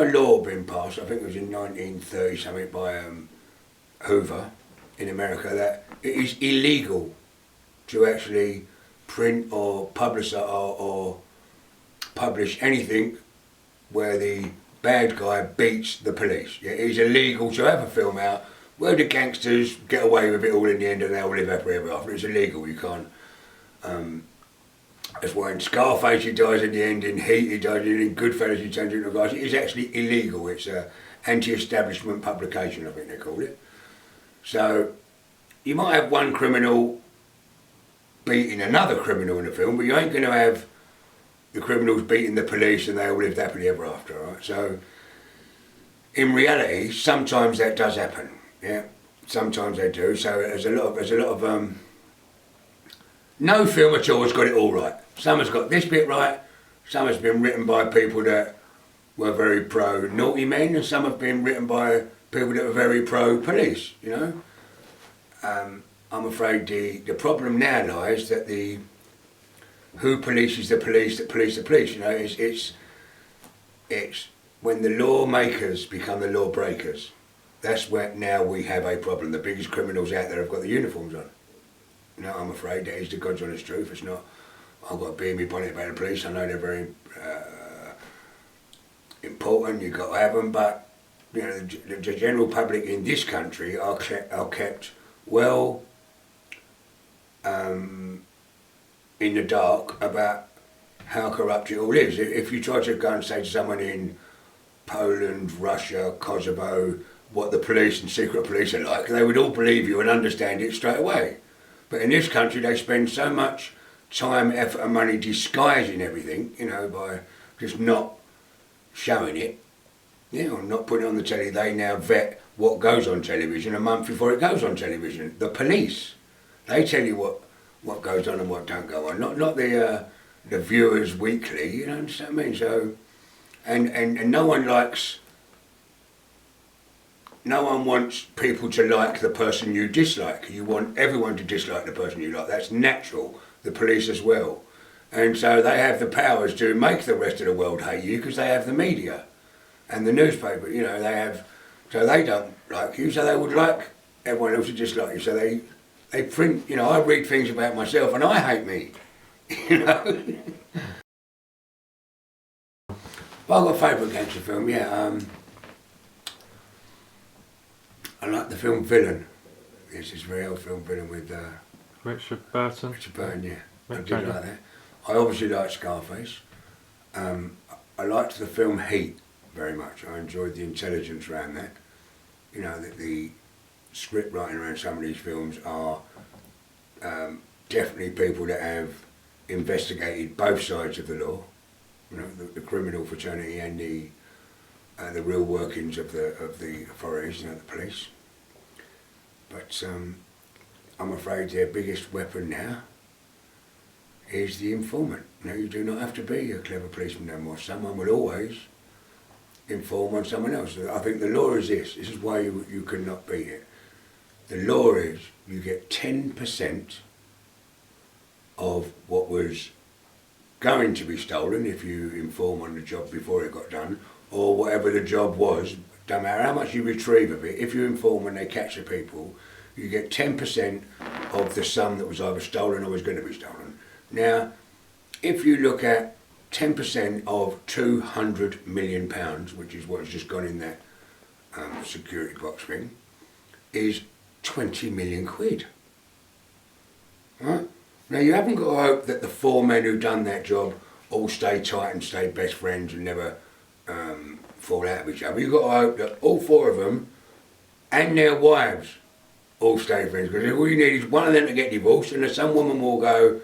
a law being passed, I think it was in 1930 something by Hoover in America, that it is illegal to actually print or or publish anything where the bad guy beats the police. Yeah, it is illegal to have a film out where the gangsters get away with it all in the end and they all live happily ever after. It's illegal, you can't. That's why in Scarface he dies in the end, in Heat he dies, in Goodfellas he turns into a guy. It is actually illegal. It's an anti-establishment publication, I think they call it. So you might have one criminal beating another criminal in a film, but you ain't going to have the criminals beating the police and they all lived happily ever after, right? So in reality, sometimes that does happen. Yeah, sometimes they do. So there's a lot of no film at all has got it all right. Some has got this bit right. Some has been written by people that were very pro naughty men, and some have been written by people that were very pro police. You know, I'm afraid the problem now lies that who polices the police that police the police. You know, it's when the lawmakers become the law breakers. That's where now we have a problem. The biggest criminals out there have got the uniforms on. You know, I'm afraid that is the God's honest truth. It's not, I've got to be in my bonnet about the police. I know they're very important, you've got to have them, but you know, the general public in this country are kept well in the dark about how corrupt it all is. If you try to go and say to someone in Poland, Russia, Kosovo, what the police and secret police are like, they would all believe you and understand it straight away. But in this country they spend so much time, effort and money disguising everything, you know, by just not showing it, you know, not putting it on the telly. They now vet what goes on television a month before it goes on television. The police, they tell you what goes on and what don't go on, not the viewers weekly, you know what I mean? So, and no one wants people to like the person you dislike. You want everyone to dislike the person you like. That's natural. The police as well. And so they have the powers to make the rest of the world hate you because they have the media and the newspaper. You know, so they don't like you, so they would like everyone else to dislike you. So they print, you know, I read things about myself and I hate me. You know? Well, I've got a favourite gangster film, yeah. I like the film Villain. It's this very old film, Villain, with Richard Burton. Richard Burton, yeah. I did like that. I obviously liked Scarface. I liked the film Heat very much. I enjoyed the intelligence around that. You know, the script writing around some of these films are definitely people that have investigated both sides of the law. You know, the criminal fraternity and the real workings of the authorities, you know, the police. But I'm afraid their biggest weapon now is the informant. You know, you do not have to be a clever policeman no more. Someone will always inform on someone else. I think the law is this. This is why you cannot beat it. The law is you get 10% of what was going to be stolen if you inform on the job before it got done, or whatever the job was. Don't matter how much you retrieve of it, if you inform when they catch the people, you get 10% of the sum that was either stolen or was going to be stolen. Now, if you look at 10% of £200 million, which is what's just gone in that security box thing, is 20 million quid. Right? Now, you haven't got to hope that the four men who done that job all stay tight and stay best friends and never fall out of each other. You've got to hope that all four of them and their wives all stay friends, because all you need is one of them to get divorced and then some woman will go,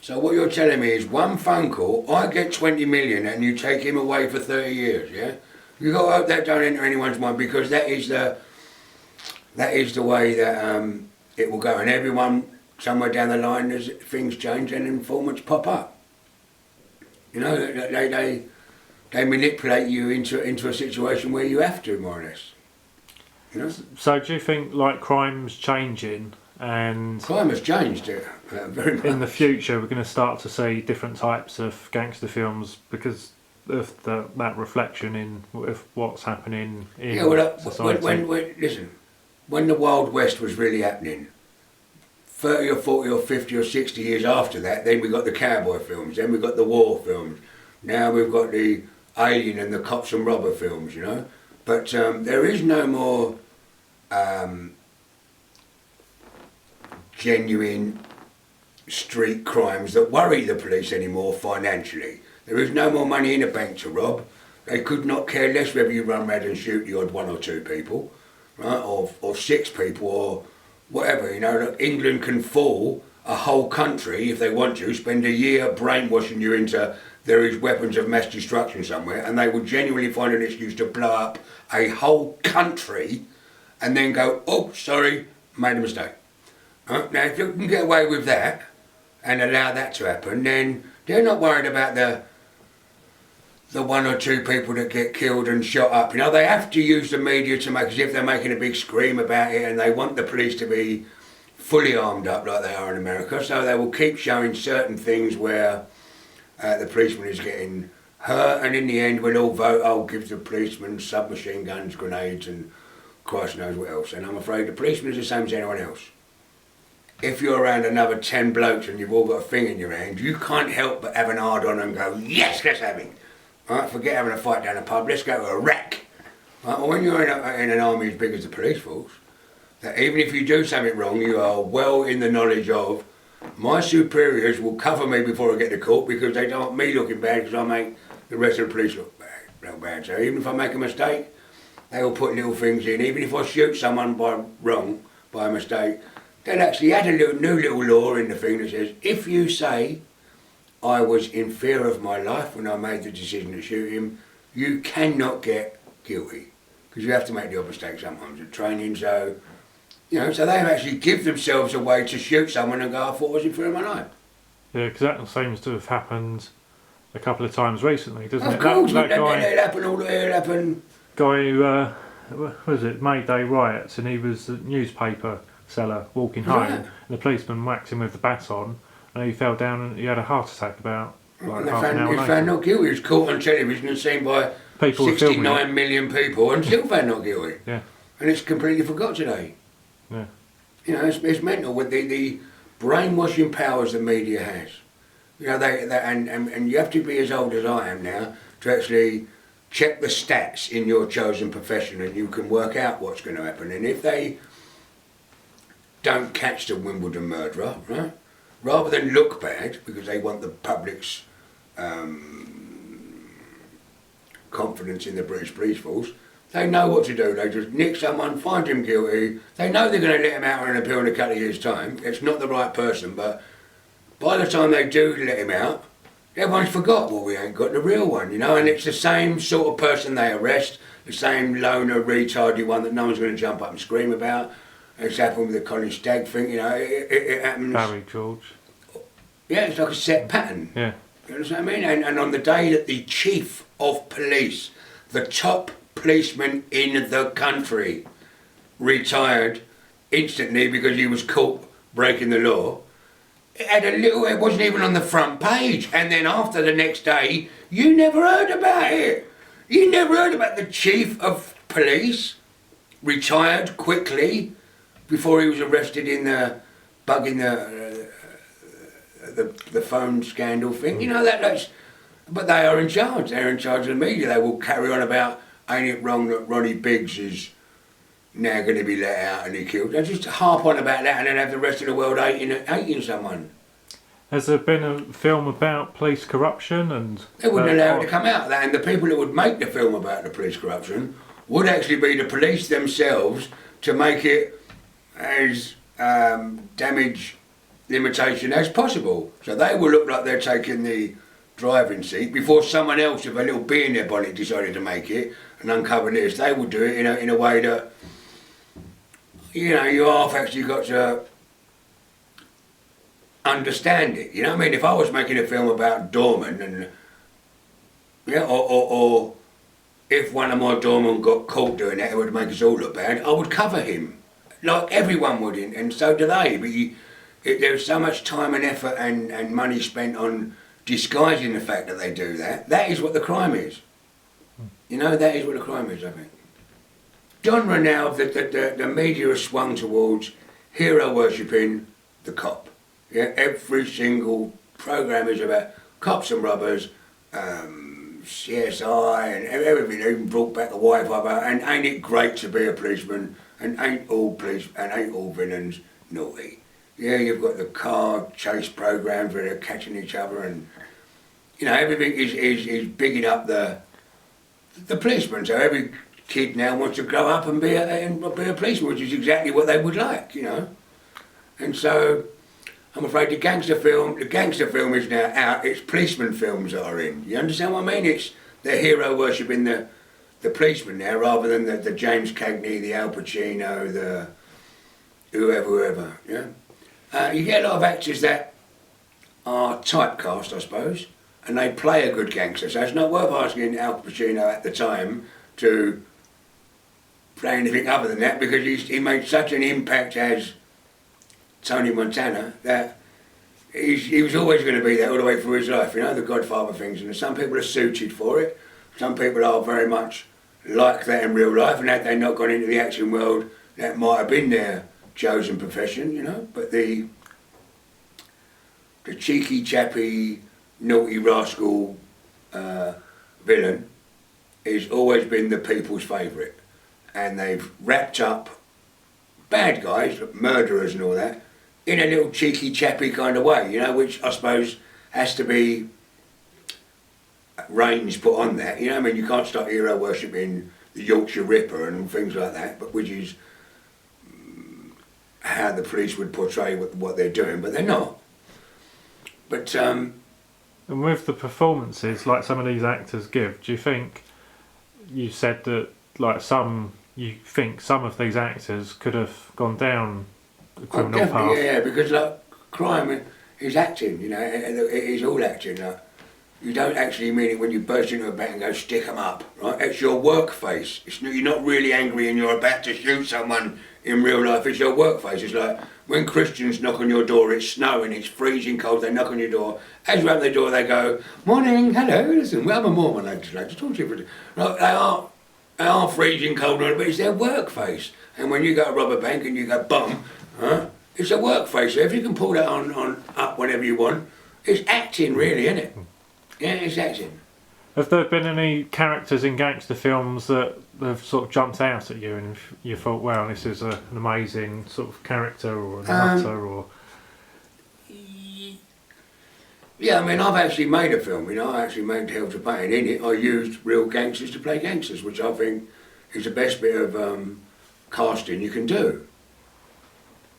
so what you're telling me is one phone call, I get 20 million and you take him away for 30 years, yeah? You've got to hope that don't enter anyone's mind, because that is the way that it will go, and everyone, somewhere down the line, as things change and informants pop up. You know, they manipulate you into a situation where you have to, more or less. You know? So do you think, like, crime's changing, and crime has changed very much. In the future we're going to start to see different types of gangster films, because that reflection in with what's happening in society. Listen, when the Wild West was really happening, 30 or 40 or 50 or 60 years after that, then we got the cowboy films, then we got the war films, now we've got the alien and the cops and robber films, you know. But there is no more genuine street crimes that worry the police anymore financially. There is no more money in a bank to rob. They could not care less whether you run round and shoot the odd 1 or 2 people, right, or 6 people, or whatever. You know, look, England can fool a whole country if they want to, spend a year brainwashing you into there is weapons of mass destruction somewhere, and they will genuinely find an excuse to blow up a whole country and then go, oh, sorry, made a mistake. Now, if you can get away with that and allow that to happen, then they're not worried about the 1 or 2 people that get killed and shot up. You know, they have to use the media to make as if they're making a big scream about it, and they want the police to be fully armed up like they are in America, so they will keep showing certain things where the policeman is getting hurt, and in the end we'll all vote, oh, give the policeman submachine guns, grenades, and Christ knows what else. And I'm afraid the policeman is the same as anyone else. If you're around another 10 blokes and you've all got a thing in your hand, you can't help but have an hard on and go, yes, let's have it. Right, forget having a fight down a pub, let's go to a wreck. Right, well, when you're in an army as big as the police force, that even if you do something wrong, you are well in the knowledge of, my superiors will cover me before I get to court because they don't want me looking bad because I make the rest of the police look bad. So even if I make a mistake, they will put little things in. Even if I shoot someone by a mistake, they'll actually add a new little law in the thing that says, if you say I was in fear of my life when I made the decision to shoot him, you cannot get guilty. Because you have to make the odd mistake sometimes at training, so, you know, so they actually give themselves a way to shoot someone and go, I thought I was in fear of my life. Yeah, because that seems to have happened a couple of times recently, doesn't it? Of course, that guy, it'll happen. Guy who, what was it, Mayday riots, and he was a newspaper seller walking home, and the policeman whacked him with the baton, and he fell down and he had a heart attack about like half an hour later. He was found not guilty. He was caught on television and seen by people 69 million people and still found not guilty. Yeah. And it's completely forgot today. Yeah. You know, it's mental with the brainwashing powers the media has. You know, and you have to be as old as I am now to actually check the stats in your chosen profession, and you can work out what's going to happen. And if they don't catch the Wimbledon murderer, right, rather than look bad because they want the public's confidence in the British police force, they know what to do. They just nick someone, find him guilty. They know they're going to let him out on an appeal in a couple of years' time. It's not the right person, but by the time they do let him out, everyone's forgot, well, we ain't got the real one, you know, and it's the same sort of person they arrest, the same loner, retardy one that no one's going to jump up and scream about. It's happened with the Colin Stagg thing, you know, it happens. Barry George. Yeah, it's like a set pattern. Yeah. You understand what I mean? And on the day that the chief of police, the top policeman in the country, retired instantly because he was caught breaking the law, it wasn't even on the front page. And then after the next day, you never heard about it. You never heard about the chief of police retired quickly before he was arrested in the bugging the phone scandal thing. You know, that's, but they are in charge. They're in charge of the media. They will carry on about, ain't it wrong that Ronnie Biggs is now going to be let out and he killed. They just harp on about that and then have the rest of the world hating someone. Has there been a film about police corruption? And they wouldn't allow it to come out of that, and the people that would make the film about the police corruption would actually be the police themselves to make it as damage limitation as possible. So they will look like they're taking the driving seat before someone else with a little bee in their bonnet decided to make it and uncover this. They will do it in a way that, you know, you half actually got to understand it. You know what I mean? If I was making a film about doormen and, yeah, or if one of my doormen got caught doing that, it would make us all look bad, I would cover him. Like everyone would, and so do they. But there's so much time and effort and money spent on disguising the fact that they do that, that is what the crime is. You know, that is what the crime is, I think. Genre now that the media has swung towards hero worshipping the cop. Yeah, every single program is about cops and robbers, CSI and everything. They even brought back the Wi-Fi, and ain't it great to be a policeman? And ain't all villains naughty? Yeah, you've got the car chase programs where they're catching each other, and you know everything is bigging up the policeman. So every kid now wants to grow up and be a policeman, which is exactly what they would like, you know. And so I'm afraid the gangster film is now out. It's policeman films that are in. You understand what I mean? It's the hero worshipping the policeman now, rather than the James Cagney, the Al Pacino, the whoever. Yeah. You get a lot of actors that are typecast, I suppose, and they play a good gangster. So it's not worth asking Al Pacino at the time to play anything other than that, because he made such an impact as Tony Montana that he was always going to be there all the way through his life. You know, the Godfather things, and some people are suited for it. Some people are very much like that in real life, and had they not gone into the action world, that might have been their chosen profession, you know. But the cheeky, chappy, naughty rascal villain has always been the people's favourite. And they've wrapped up bad guys, murderers and all that, in a little cheeky, chappy kind of way, you know, which I suppose has to be reins put on that, you know. I mean, you can't start hero worshipping the Yorkshire Ripper and things like that, but which is how the police would portray what they're doing, but they're not. But and with the performances like some of these actors give, do you think, you said that like you think some of these actors could have gone down the criminal path? Yeah, because like crime is acting, you know, it is all acting. Like, you don't actually mean it when you burst into a bank and go stick 'em up, right? It's your work face. You're not really angry and you're about to shoot someone in real life. It's your work face. It's like when Christians knock on your door, it's snowing, it's freezing cold, they knock on your door. As you open the door, they go, "Morning, hello, listen, well, I'm a Mormon, I'd like to talk to you." Right, they are freezing cold, but it's their work face. And when you go to rob a bank and you go, bum, huh? It's a work face. So if you can pull that on up whenever you want, it's acting really, isn't it? Yeah, it's acting. Have there been any characters in gangster films that have sort of jumped out at you and you thought, wow, this is an amazing sort of character or an actor or... Yeah, I mean, I've actually made a film, you know, I actually made Hell to Pay, and in it I used real gangsters to play gangsters, which I think is the best bit of casting you can do.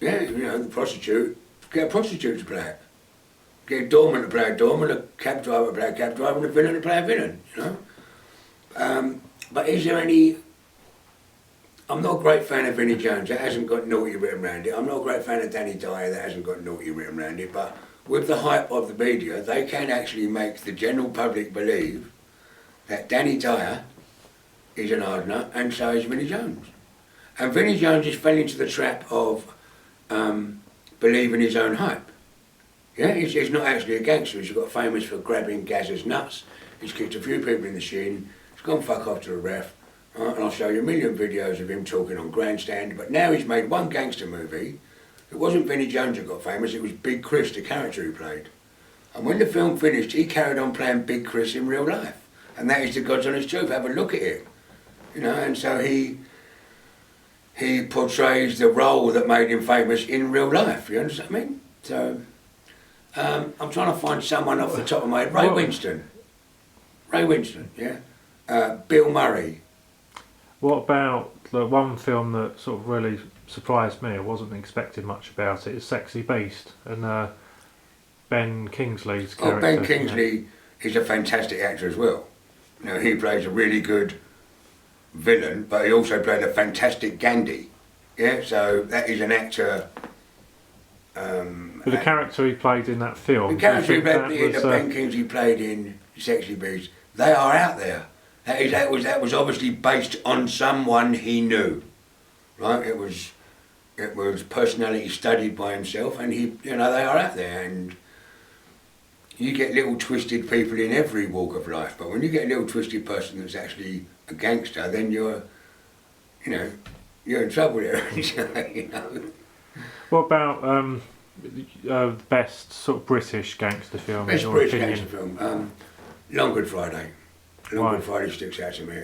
Yeah, you know, the prostitute, get a prostitute to play it. Get a doorman to play a doorman, a cab driver to play a cab driver, and a villain to play a villain, you know. But is there any... I'm not a great fan of Vinnie Jones, that hasn't got naughty written around it. I'm not a great fan of Danny Dyer, that hasn't got naughty written around it, but with the hype of the media, they can actually make the general public believe that Danny Dyer is an hard nut, and so is Vinnie Jones. And Vinnie Jones just fell into the trap of believing his own hype. Yeah, he's not actually a gangster. He's got famous for grabbing Gazza's nuts. He's kicked a few people in the shin. He's gone fuck off to the ref. And I'll show you a million videos of him talking on grandstand. But now he's made one gangster movie. It wasn't Vinnie Jones who got famous. It was Big Chris, the character he played. And when the film finished, he carried on playing Big Chris in real life. And that is the God's honest truth. Have a look at it. You know, and so he portrays the role that made him famous in real life. You understand what I mean? So... I'm trying to find someone off the top of my head. Ray Winston, yeah. Bill Murray. What about the one film that sort of really surprised me? I wasn't expecting much about it. Is Sexy Beast, and Ben Kingsley's character. Oh, Ben Kingsley is a fantastic actor as well. You know, he plays a really good villain, but he also played a fantastic Gandhi. Yeah, so that is an actor. But the character he played in that film, the character that Ben Kingsley played in Sexy Beast, they are out there. That was obviously based on someone he knew, right? It was personality studied by himself, and they are out there. And you get little twisted people in every walk of life, but when you get a little twisted person that's actually a gangster, then you're in trouble there. You know. What about the best sort of British gangster film? Best in your British opinion? gangster film, Long Good Friday. Long Why? Good Friday sticks out to me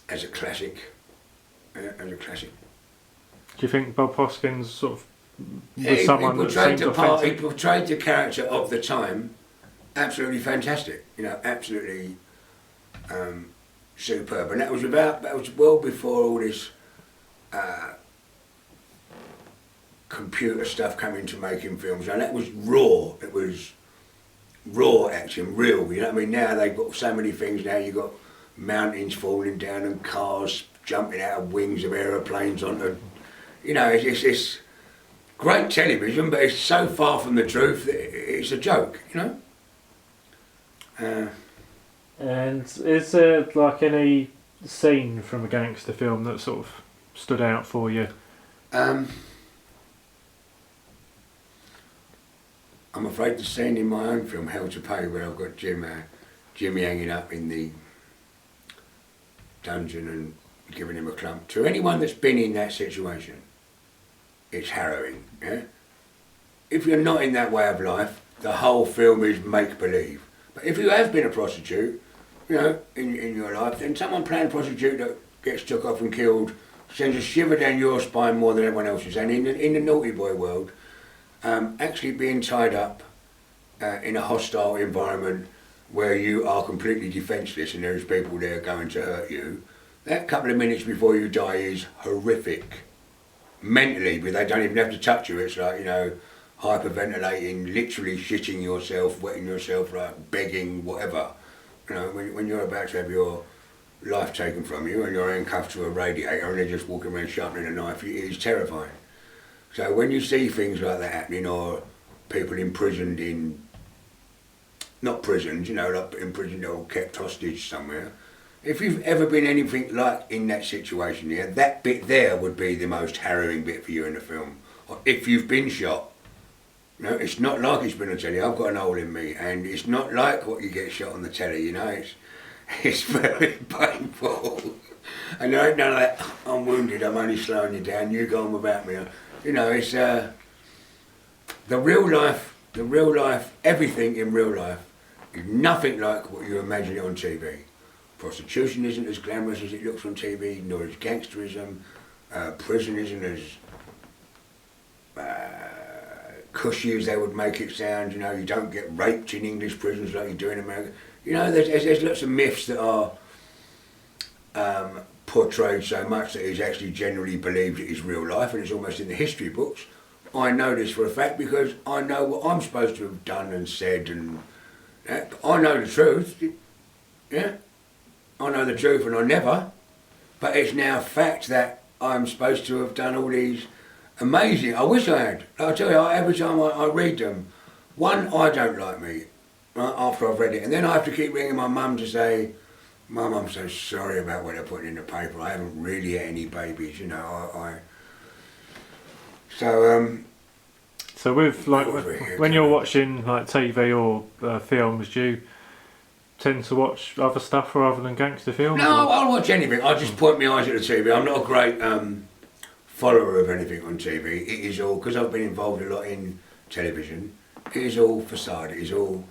as a classic. As a classic. Do you think Bob Hoskins sort of was Yeah, someone he that portrayed seemed the part. He authentic? portrayed the character of the time. Absolutely fantastic. You know, absolutely superb. And that was well before all this computer stuff came into making films. And that was raw. It was raw action, real. You know what I mean? Now they've got so many things. Now you've got mountains falling down and cars jumping out of wings of aeroplanes onto. You know, it's great television, but it's so far from the truth that it's a joke, you know? And is there like any scene from a gangster film that sort of stood out for you? I'm afraid the scene in my own film, Hell to Pay, where I've got Jimmy hanging up in the dungeon and giving him a clump. To anyone that's been in that situation, it's harrowing. Yeah? If you're not in that way of life, the whole film is make-believe. But if you have been a prostitute, you know, in your life, then someone playing a prostitute that gets took off and killed sends a shiver down your spine more than everyone else's. And in the naughty boy world, actually being tied up in a hostile environment where you are completely defenceless and there's people there going to hurt you, that couple of minutes before you die is horrific. Mentally, but they don't even have to touch you. It's like, you know, hyperventilating, literally shitting yourself, wetting yourself, like begging, whatever. You know, when you're about to have your life taken from you and you're handcuffed to a radiator and they're just walking around sharpening a knife, it is terrifying. So when you see things like that happening, or people imprisoned in, not prisons, you know, like imprisoned or kept hostage somewhere, if you've ever been anything like in that situation here, that bit there would be the most harrowing bit for you in the film. Or if you've been shot, you know, it's not like it's been on telly. I've got an hole in me, and it's not like what you get shot on the telly. You know, it's very painful. And there ain't none of that. I'm wounded. I'm only slowing you down. You go on without me. You know, it's the real life. The real life. Everything in real life is nothing like what you imagine it on TV. Prostitution isn't as glamorous as it looks on TV, nor is gangsterism. Prison isn't as cushy as they would make it sound. You know, you don't get raped in English prisons like you do in America. You know, there's lots of myths that are portrayed so much that it's actually generally believed it is real life, and it's almost in the history books. I know this for a fact because I know what I'm supposed to have done and said, and I know the truth. Yeah. I know the truth and I never, but it's now fact that I'm supposed to have done all these amazing, I wish I had. I'll tell you, every time I read them, one, I don't like me, right, after I've read it, and then I have to keep ringing my mum to say, Mum, I'm so sorry about what they're putting in the paper, I haven't really had any babies, you know, So with like when you're watching like TV or films, do you tend to watch other stuff rather than gangster films? No, I'll watch anything. I just point my eyes at the TV. I'm not a great follower of anything on TV. It is all, because I've been involved a lot in television, it is all facade, it is all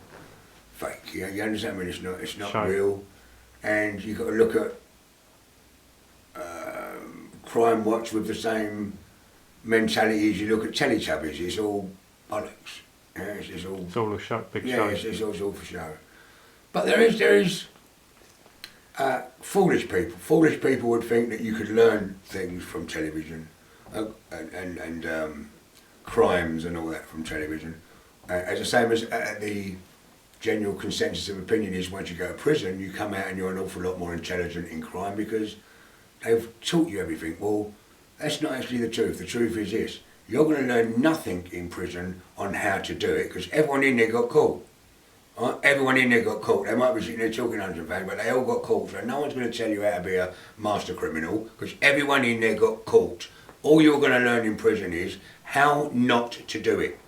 fake. You understand me? It's not Sure. real. And you've got to look at Crime Watch with the same mentality as you look at Teletubbies. It's all bollocks. Yeah, it's all a show, big yeah, show. it's all for show. But there is foolish people. Foolish people would think that you could learn things from television and crimes and all that from television. As the same as the general consensus of opinion is, once you go to prison, you come out and you're an awful lot more intelligent in crime because they've taught you everything. Well, that's not actually the truth. The truth is this: you're going to learn nothing in prison on how to do it because everyone in there got caught. Right? Everyone in there got caught. They might be sitting there talking under the bag, but they all got caught. So no one's going to tell you how to be a master criminal because everyone in there got caught. All you're going to learn in prison is how not to do it.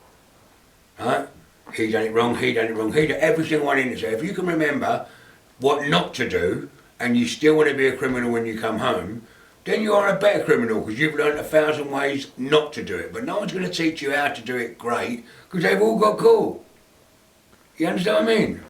right? He done it wrong, he done it wrong, he done every single one in it. So if you can remember what not to do, and you still want to be a criminal when you come home, then you are a better criminal because you've learned 1,000 ways not to do it. But no one's going to teach you how to do it great because they've all got caught. You understand what I mean?